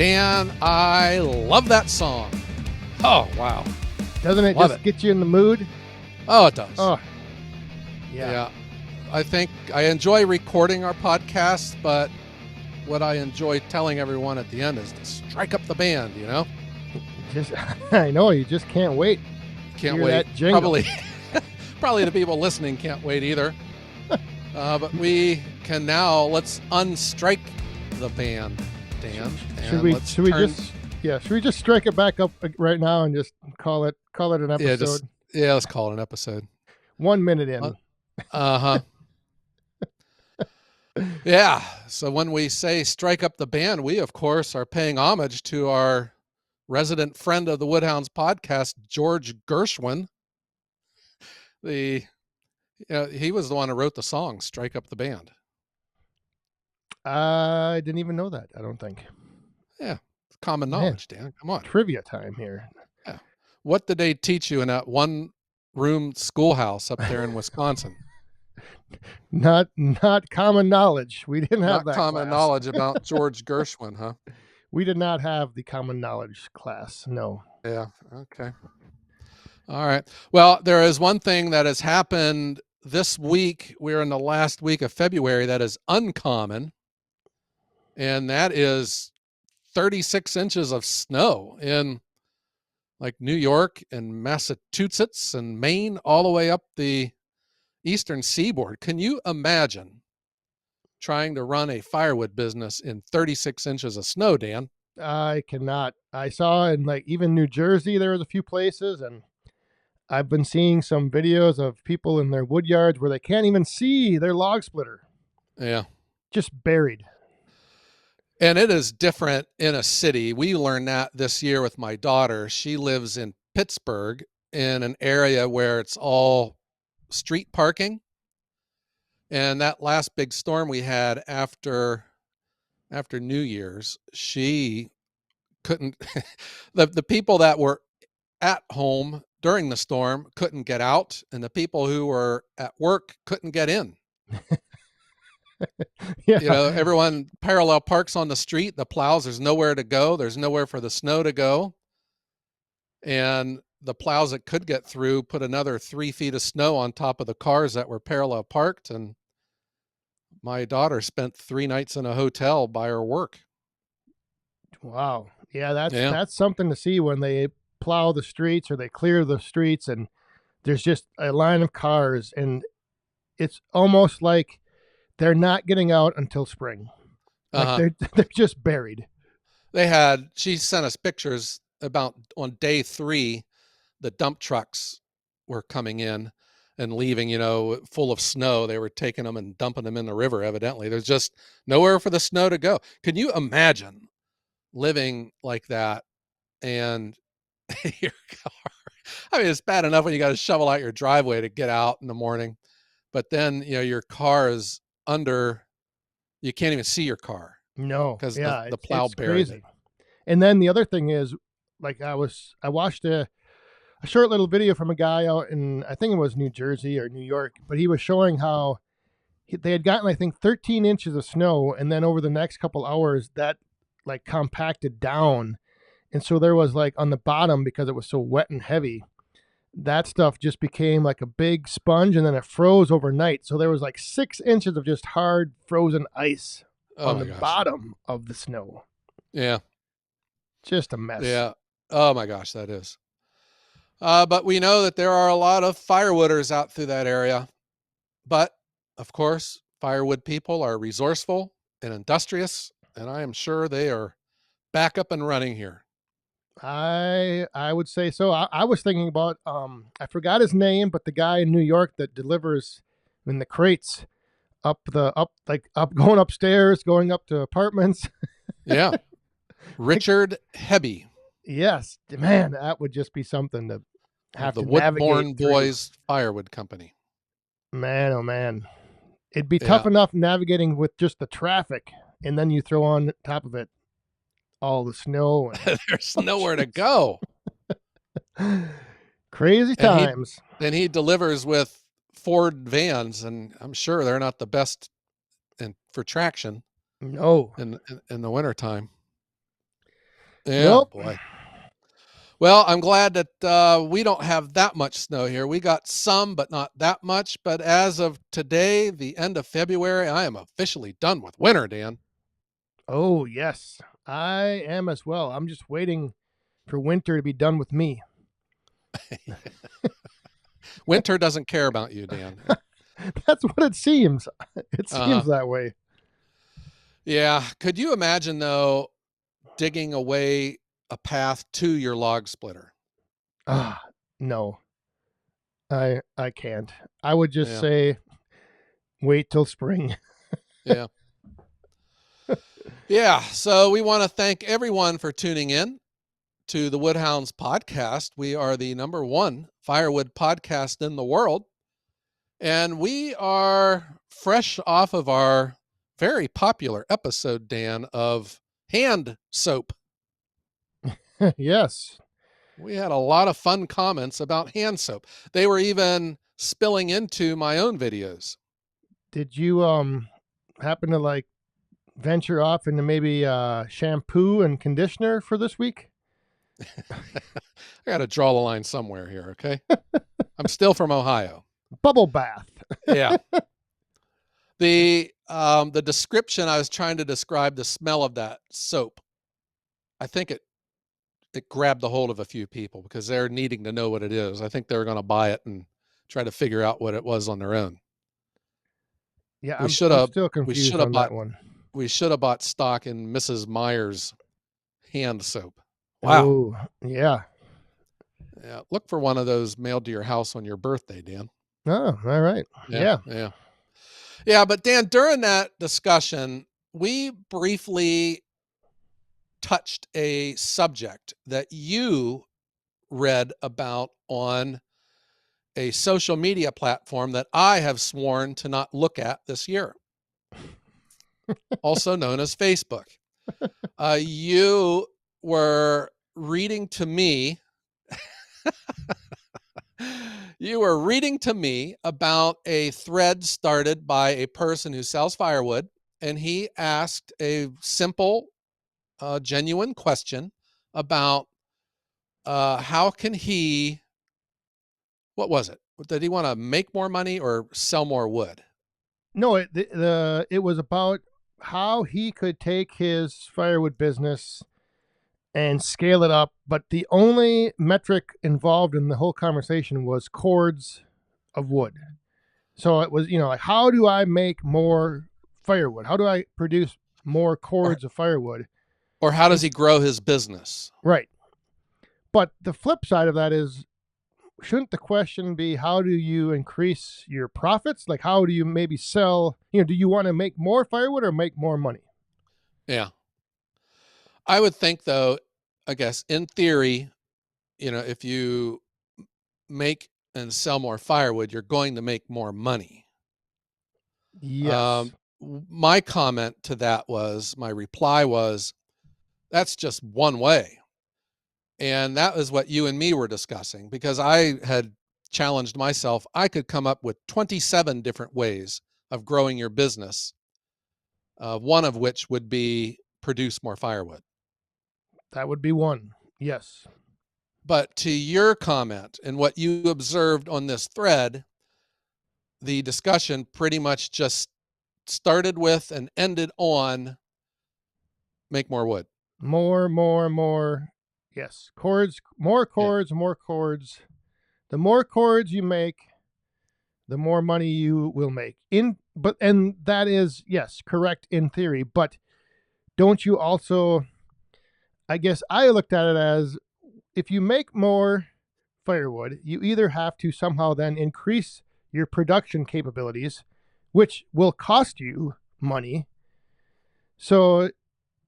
Dan, I love that song. Oh, wow. Doesn't it Love just it. get you in the mood? Oh, it does. Oh, yeah. I think I enjoy recording our podcasts, but what I enjoy telling everyone at the end is to strike up the band, you know? Just I know, you just can't wait. Can't Hear wait. that jingle. Probably the people listening can't wait either. But we can now, let's unstrike the band, Dan. Should we just strike it back up right now and just call it an episode? Let's call it an episode. 1 minute in. Uh-huh. Yeah. So when we say strike up the band, we of course are paying homage to our resident friend of the Woodhounds podcast, George Gershwin. He was the one who wrote the song "Strike Up the Band." I didn't even know that. I don't think. Yeah, common knowledge, Dan. Come on, trivia time here. Yeah. What did they teach you in that one-room schoolhouse up there in Wisconsin? Not common knowledge. We didn't have Not that common class. knowledge about George Gershwin, huh? We did not have the common knowledge class. No. Yeah. Okay. All right. Well, there is one thing that has happened this week. We're in the last week of February that is uncommon, and that is 36 inches of snow in like New York and Massachusetts and Maine, all the way up the eastern seaboard. Can you imagine trying to run a firewood business in 36 inches of snow, Dan? I cannot. I saw in like even New Jersey there was a few places, and I've been seeing some videos of people in their wood yards where they can't even see their log splitter. Yeah. Just buried. And it is different in a city. We learned that this year with my daughter. She lives in Pittsburgh in an area where it's all street parking. And that last big storm we had after New Year's, she couldn't, the people that were at home during the storm couldn't get out, and the people who were at work couldn't get in. Yeah. Everyone parallel parks on the street, the plows, there's nowhere to go. There's nowhere for the snow to go. And the plows that could get through put another 3 feet of snow on top of the cars that were parallel parked. And my daughter spent 3 nights in a hotel by her work. Wow. Yeah, that's something to see when they plow the streets or they clear the streets and there's just a line of cars, and it's almost like they're not getting out until spring. Like they're just buried. She sent us pictures about on day 3, the dump trucks were coming in and leaving, full of snow. They were taking them and dumping them in the river, evidently. There's just nowhere for the snow to go. Can you imagine living like that and your car? I mean, it's bad enough when you got to shovel out your driveway to get out in the morning, but then, your car is under, you can't even see your car. No. Because yeah, the plow it's buried crazy. it. And then the other thing is, like I watched a short little video from a guy out in, I think it was New Jersey or New York, but he was showing how they had gotten, I think, 13 inches of snow, and then over the next couple hours that like compacted down. And so there was like on the bottom, because it was so wet and heavy, that stuff just became like a big sponge, and then it froze overnight. So there was like 6 inches of just hard frozen ice on the bottom of the snow. Yeah. Just a mess. Yeah. Oh my gosh, that is. But we know that there are a lot of firewooders out through that area. But of course, firewood people are resourceful and industrious, and I am sure they are back up and running here. I would say so. I was thinking about I forgot his name, but the guy in New York that delivers in the crates going upstairs, going up to apartments. Yeah. Richard Hebby. Yes, man, that would just be something to have the to Woodbourne navigate through. Boys Firewood Company. Man, oh man, it'd be tough enough navigating with just the traffic, and then you throw on top of it all the snow. And there's nowhere to go. Crazy times. And he delivers with Ford vans, and I'm sure they're not the best for traction. No. In the wintertime. Yeah, Nope. boy. Well, I'm glad that we don't have that much snow here. We got some, but not that much. But as of today, the end of February, I am officially done with winter, Dan. Oh, yes. I am as well. I'm just waiting for winter to be done with me. Winter doesn't care about you, Dan. That's what it seems. It Uh-huh. seems that way. Yeah. Could you imagine, though, digging away a path to your log splitter? Ah, no. I can't. I would just Yeah. say wait till spring. Yeah. Yeah. So we want to thank everyone for tuning in to the Woodhounds podcast. We are the number one firewood podcast in the world. And we are fresh off of our very popular episode, Dan, of hand soap. Yes. We had a lot of fun comments about hand soap. They were even spilling into my own videos. Did you happen to like venture off into maybe shampoo and conditioner for this week? I got to draw the line somewhere here, okay? I'm still from Ohio. Bubble bath. Yeah. The description I was trying to describe the smell of that soap. I think it grabbed the hold of a few people because they're needing to know what it is. I think they were going to buy it and try to figure out what it was on their own. Yeah, We I'm should I'm have still we should confused have on that bought one. we should have bought stock in Mrs. Meyer's hand soap. Wow. Oh, yeah. Yeah. Look for one of those mailed to your house on your birthday, Dan. Oh, all right. Yeah. Yeah. Yeah. Yeah. But Dan, during that discussion, we briefly touched a subject that you read about on a social media platform that I have sworn to not look at this year, also known as Facebook. You were reading to me. You were reading to me about a thread started by a person who sells firewood, and he asked a simple, genuine question about how can he. What was it? Did he want to make more money or sell more wood? No, it was about how he could take his firewood business and scale it up, but the only metric involved in the whole conversation was cords of wood. So it was, like how do I make more firewood? How do I produce more Or cords of firewood? or how does It's he grow his business? right. But the flip side of that is shouldn't the question be how do you increase your profits? Like how do you maybe sell, do you want to make more firewood or make more money? Yeah. I would think though, I guess in theory, if you make and sell more firewood, you're going to make more money. Yes. My comment to that was, my reply was, that's just one way. And that was what you and me were discussing because I had challenged myself. I could come up with 27 different ways of growing your business, one of which would be produce more firewood. That would be one. Yes. But to your comment and what you observed on this thread, the discussion pretty much just started with and ended on make more wood. More. Yes. Cords, more Yeah. cords, more cords. The more cords you make, the more money you will make. And that is yes, correct in theory, but don't you also I guess I looked at it as if you make more firewood, you either have to somehow then increase your production capabilities, which will cost you money. So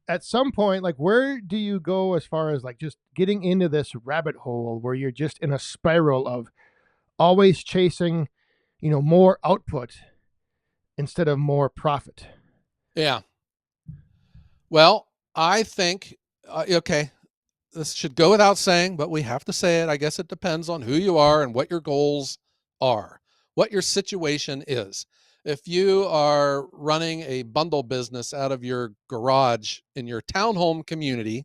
at some point, like where do you go as far as like just getting into this rabbit hole where you're just in a spiral of always chasing, more output instead of more profit? Yeah. Well, I think, okay, this should go without saying, but we have to say it. I guess it depends on who you are and what your goals are, what your situation is. If you are running a bundle business out of your garage in your townhome community,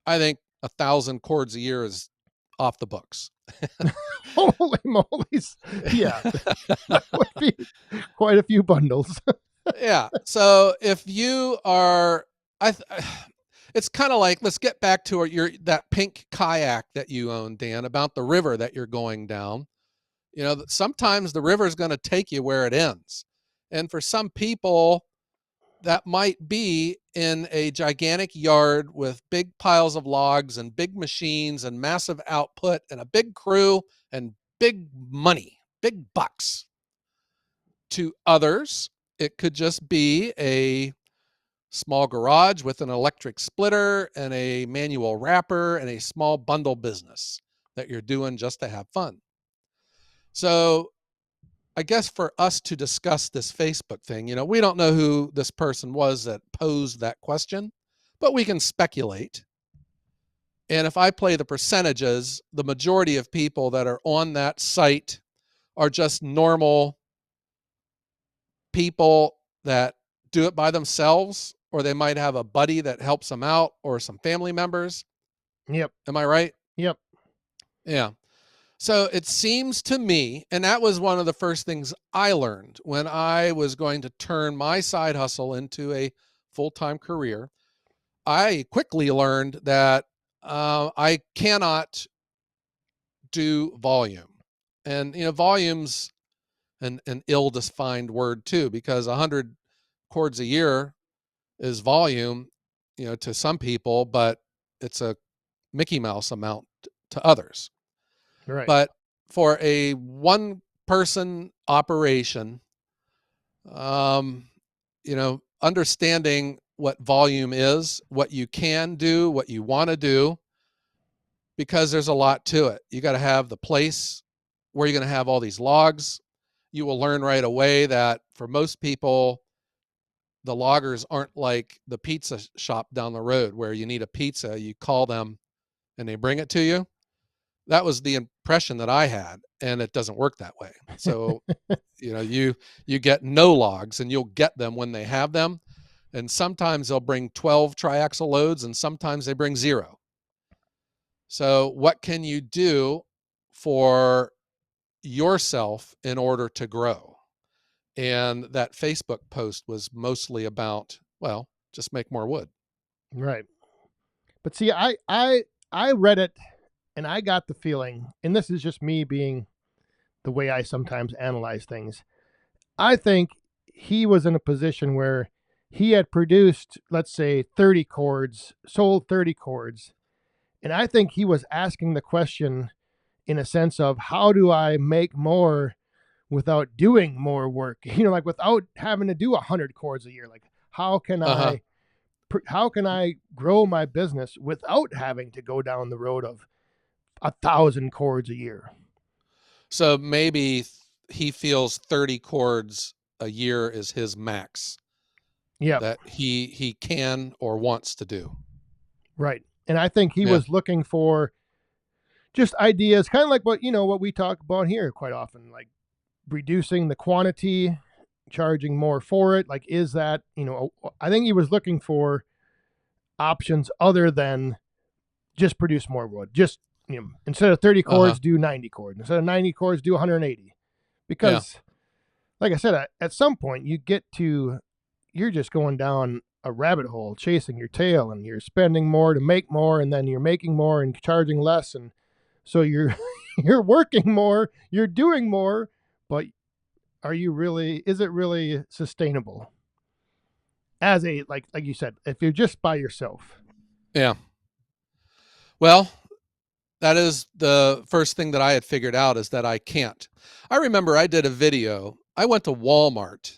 I think 1,000 cords a year is off the books. Holy moly's. Yeah, that would be quite a few bundles. Yeah. So if you are, I, it's kind of like, let's get back to your that pink kayak that you own, Dan, about the river that you're going down. You know, sometimes the river is going to take you where it ends, and for some people, that might be in a gigantic yard with big piles of logs and big machines and massive output and a big crew and big money, big bucks. To others, it could just be a small garage with an electric splitter and a manual wrapper and a small bundle business that you're doing just to have fun. So, I guess for us to discuss this Facebook thing, we don't know who this person was that posed that question, but we can speculate. And if I play the percentages, the majority of people that are on that site are just normal people that do it by themselves, or they might have a buddy that helps them out or some family members. Yep. Am I right? Yep. Yeah. So it seems to me, and that was one of the first things I learned when I was going to turn my side hustle into a full time career. I quickly learned that I cannot do volume. And, volume's an ill defined word too, because 100 chords a year is volume, to some people, but it's a Mickey Mouse amount to others. Right. But for a one person operation, um, understanding what volume is, what you can do, what you want to do, because there's a lot to it. You got to have the place where you're going to have all these logs. You will learn right away that for most people, the loggers aren't like the pizza shop down the road where you need a pizza, you call them and they bring it to you. That was the impression that I had, and it doesn't work that way. So, you get no logs and you'll get them when they have them. And sometimes they'll bring 12 triaxle loads and sometimes they bring 0. So, what can you do for yourself in order to grow? And that Facebook post was mostly about, well, just make more wood. Right. But see, I read it and I got the feeling, and this is just me being the way I sometimes analyze things. I think he was in a position where he had produced, let's say, 30 chords, sold 30 chords. And I think he was asking the question in a sense of how do I make more without doing more work? Like without having to do 100 chords a year. Like Uh huh. how can I grow my business without having to go down the road of 1,000 chords a year? So maybe he feels 30 chords a year is his max Yep. that he can or wants to do. Right. And I think he Yeah. was looking for just ideas, kind of like what we talk about here quite often, like reducing the quantity, charging more for it. Like, is that, I think he was looking for options other than just produce more wood. Just, instead of 30 Uh huh. chords, do 90 chords. Instead of 90 chords, do 180. Yeah. Because, like I said, at some point you get to, you're just going down a rabbit hole chasing your tail, and you're spending more to make more, and then you're making more and charging less. And so you're, you're working more, you're doing more, but is it really sustainable as a, like you said, if you're just by yourself? Yeah. Well, that is the first thing that I had figured out is that I can't. I remember I did a video. I went to Walmart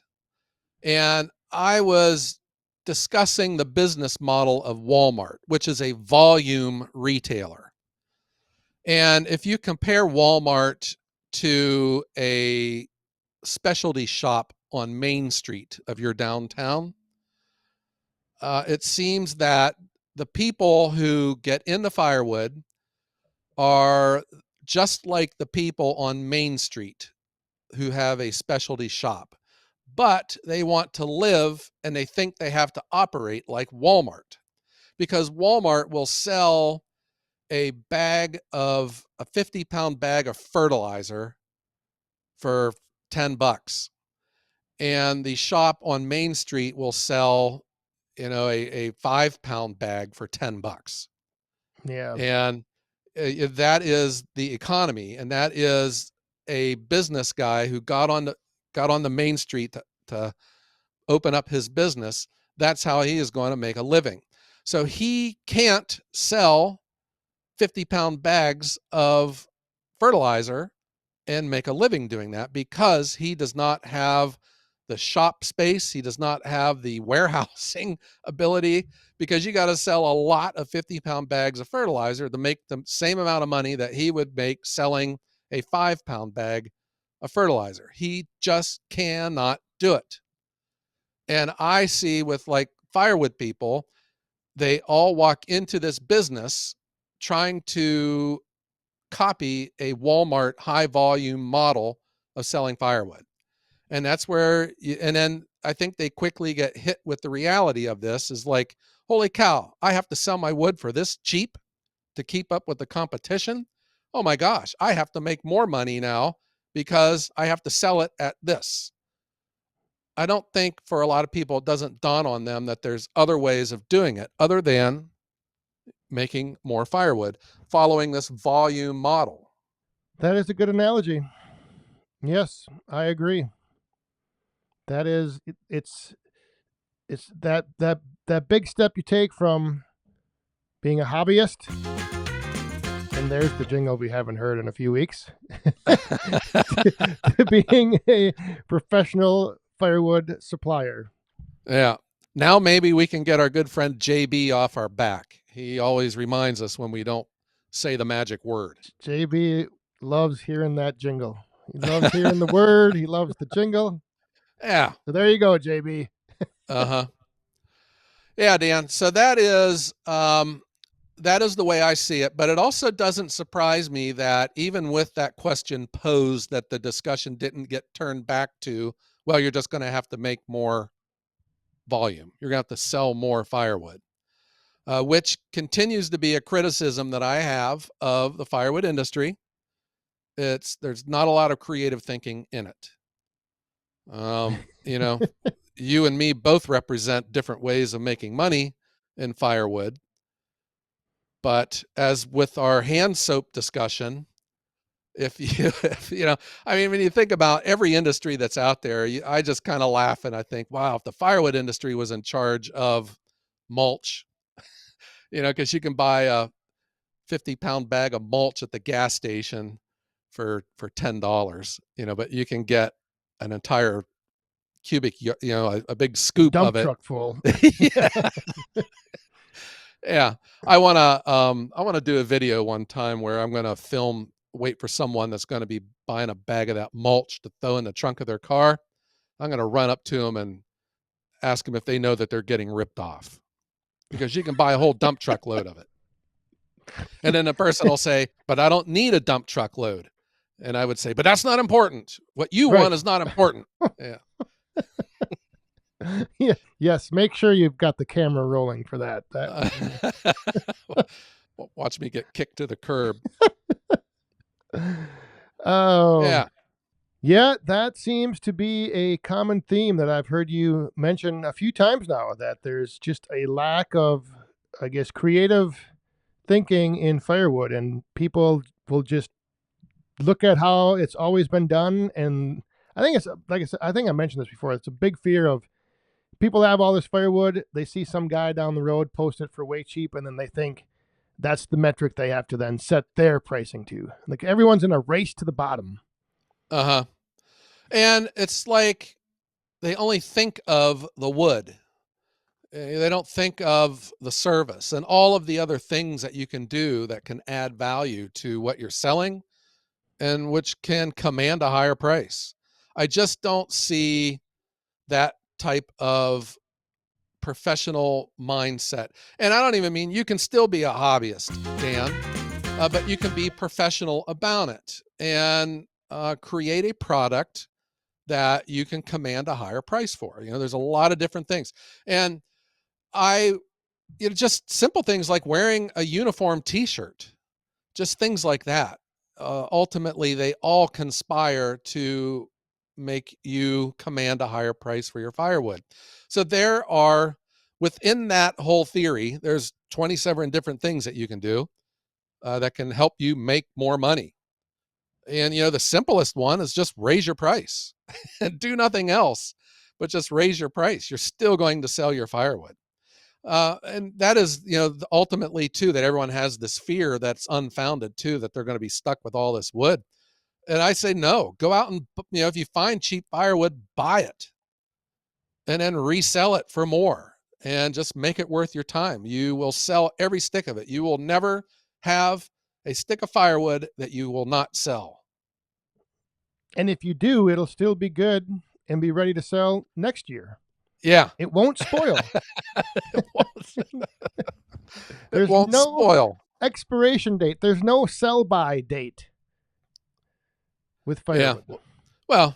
and I was discussing the business model of Walmart, which is a volume retailer. And if you compare Walmart to a specialty shop on Main Street of your downtown, it seems that the people who get into firewood are just like the people on Main Street who have a specialty shop, but they want to live and they think they have to operate like Walmart because Walmart will sell a 50-pound bag of fertilizer for 10 bucks. And the shop on Main Street will sell, a 5-pound bag for 10 bucks. Yeah. And that is the economy. And that is a business guy who got on the Main Street to open up his business. That's how he is going to make a living. So he can't sell 50-pound bags of fertilizer and make a living doing that because he does not have the shop space. He does not have the warehousing ability, because you got to sell a lot of 50-pound bags of fertilizer to make the same amount of money that he would make selling a 5-pound bag of fertilizer. He just cannot do it. And I see with like firewood people, they all walk into this business trying to copy a Walmart high volume model of selling firewood. And that's where, and then I think they quickly get hit with the reality of this is like, holy cow, I have to sell my wood for this cheap to keep up with the competition. Oh my gosh, I have to make more money now because I have to sell it at this. I don't think for a lot of people, it doesn't dawn on them that there's other ways of doing it other than making more firewood, following this volume model. That is a good analogy. Yes, I agree. That is it's that big step you take from being a hobbyist, and there's the jingle we haven't heard in a few weeks, to being a professional firewood supplier. Yeah. Now maybe we can get our good friend JB off our back. He always reminds us when we don't say the magic word. JB loves hearing that jingle. He loves hearing the word. He loves the jingle. Yeah. So there you go, JB. Uh-huh. Yeah, Dan. So that is the way I see it, but it also doesn't surprise me that even with that question posed, that the discussion didn't get turned back to, well, you're just going to have to make more volume. You're going to have to sell more firewood, which continues to be a criticism that I have of the firewood industry. There's not a lot of creative thinking in it. You know, you and me both represent different ways of making money in firewood. But as with our hand soap discussion, if I mean, when you think about every industry that's out there, I just kind of laugh and I think, wow, if the firewood industry was in charge of mulch, because you can buy a 50-pound bag of mulch at the gas station for $10, but you can get an entire cubic, a big scoop Dump of it. truck full. Yeah. Yeah. I want to do a video one time where I'm going to wait for someone that's going to be buying a bag of that mulch to throw in the trunk of their car. I'm going to run up to them and ask them if they know that they're getting ripped off, because you can buy a whole dump truck load of it. And then the person will say, but I don't need a dump truck load. And I would say, but that's not important. What you Right. want is not important. Yeah. Yeah. Yes. Make sure you've got the camera rolling for that. Watch me get kicked to the curb. Oh, Yeah. yeah. That seems to be a common theme that I've heard you mention a few times now. That there's just a lack of, I guess, creative thinking in firewood, and people will just look at how it's always been done. And I think it's like I said, I think I mentioned this before. It's a big fear of people have all this firewood. They see some guy down the road post it for way cheap, and then they think that's the metric they have to then set their pricing to. Like everyone's in a race to the bottom. Uh-huh. And it's like they only think of the wood. They don't think of the service and all of the other things that you can do that can add value to what you're selling and which can command a higher price. I just don't see that type of professional mindset. And I don't even mean, you can still be a hobbyist, Dan, but you can be professional about it and create a product that you can command a higher price for. There's a lot of different things. And I just simple things like wearing a uniform T-shirt, just things like that. Ultimately, they all conspire to make you command a higher price for your firewood. So there are, within that whole theory, there's 27 different things that you can do that can help you make more money. And the simplest one is just raise your price and do nothing else, but just raise your price. You're still going to sell your firewood. And that is, ultimately too, that everyone has this fear that's unfounded too, that they're going to be stuck with all this wood. And I say, no, go out and, if you find cheap firewood, buy it and then resell it for more and just make it worth your time. You will sell every stick of it. You will never have a stick of firewood that you will not sell. And if you do, it'll still be good and be ready to sell next year. Yeah. It won't spoil. It won't, it There's won't no spoil. expiration date. There's no sell by date with Yeah. firewood. Well,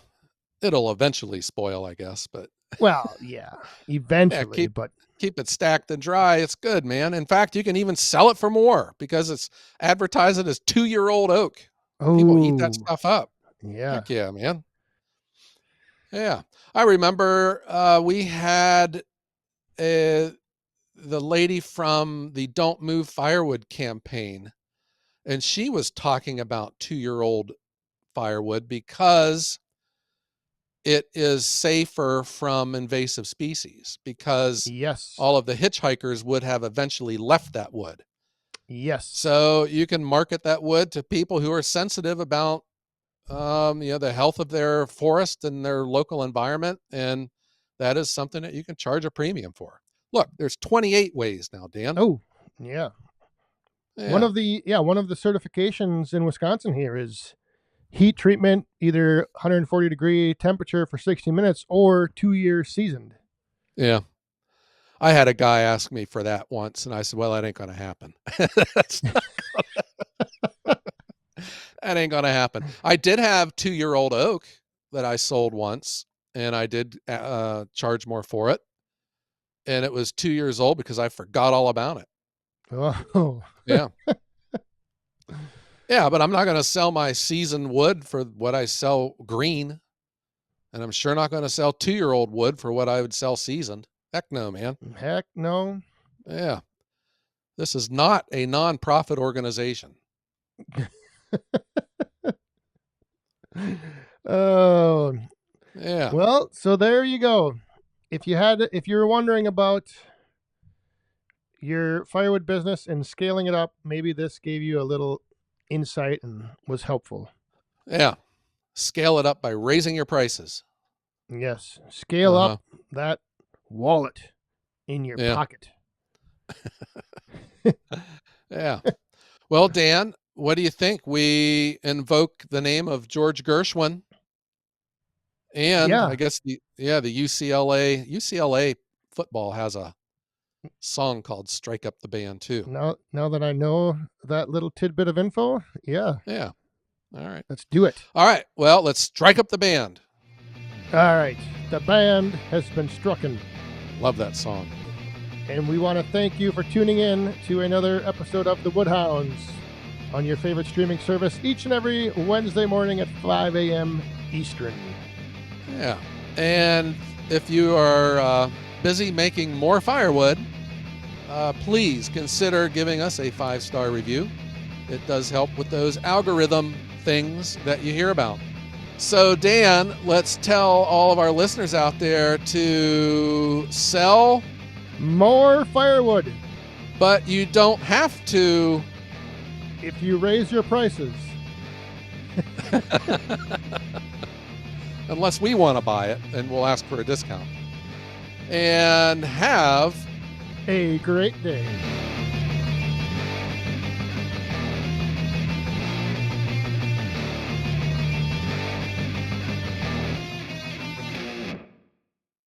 it'll eventually spoil, I guess, but Well, yeah, yeah, eventually, but keep it stacked and dry. It's good, man. In fact, you can even sell it for more because it's advertised as 2-year-old oak. People eat that oh, stuff up. yeah. Heck yeah, man. Yeah. I remember we had the lady from the Don't Move Firewood campaign, and she was talking about 2-year-old firewood because it is safer from invasive species, because Yes. all of the hitchhikers would have eventually left that wood. Yes. So you can market that wood to people who are sensitive about the health of their forest and their local environment, and that is something that you can charge a premium for. Look, there's 28 ways now, Dan. Oh, yeah. Yeah, One of the certifications in Wisconsin here is heat treatment, either 140-degree temperature for 60 minutes or 2 years seasoned. yeah. I had a guy ask me for that once, and I said, "Well, that ain't going to happen. That's not, that ain't going to happen." I did have 2-year-old oak that I sold once, and I did charge more for it, and it was 2 years old because I forgot all about it. Oh, Yeah. Yeah, but I'm not going to sell my seasoned wood for what I sell green, and I'm sure not going to sell 2-year-old wood for what I would sell seasoned. Heck no, man. heck no. Yeah. This is not a nonprofit organization. Oh, Yeah. well, so there you go. If you were wondering about your firewood business and scaling it up, maybe this gave you a little insight and was helpful. Yeah. Scale it up by raising your prices. Yes, scale up Uh-huh. that wallet in your Yeah. pocket. Yeah. Well, Dan, what do you think? We invoke the name of George Gershwin, and I Yeah. guess the UCLA football has a song called Strike Up the Band too. Now that I know that little tidbit of info, yeah, Yeah. All right. let's do it. All right. Well, let's strike up the band. All right, the band has been strucken, Love that song. and we want to thank you for tuning in to another episode of the Woodhounds on your favorite streaming service each and every Wednesday morning at 5 a.m. Eastern. Yeah. And if you are busy making more firewood, please consider giving us a 5-star review. It does help with those algorithm things that you hear about. So, Dan, let's tell all of our listeners out there to sell, More firewood but you don't have to. if you raise your prices. Unless we want to buy it, and we'll ask for a discount. And have A great day.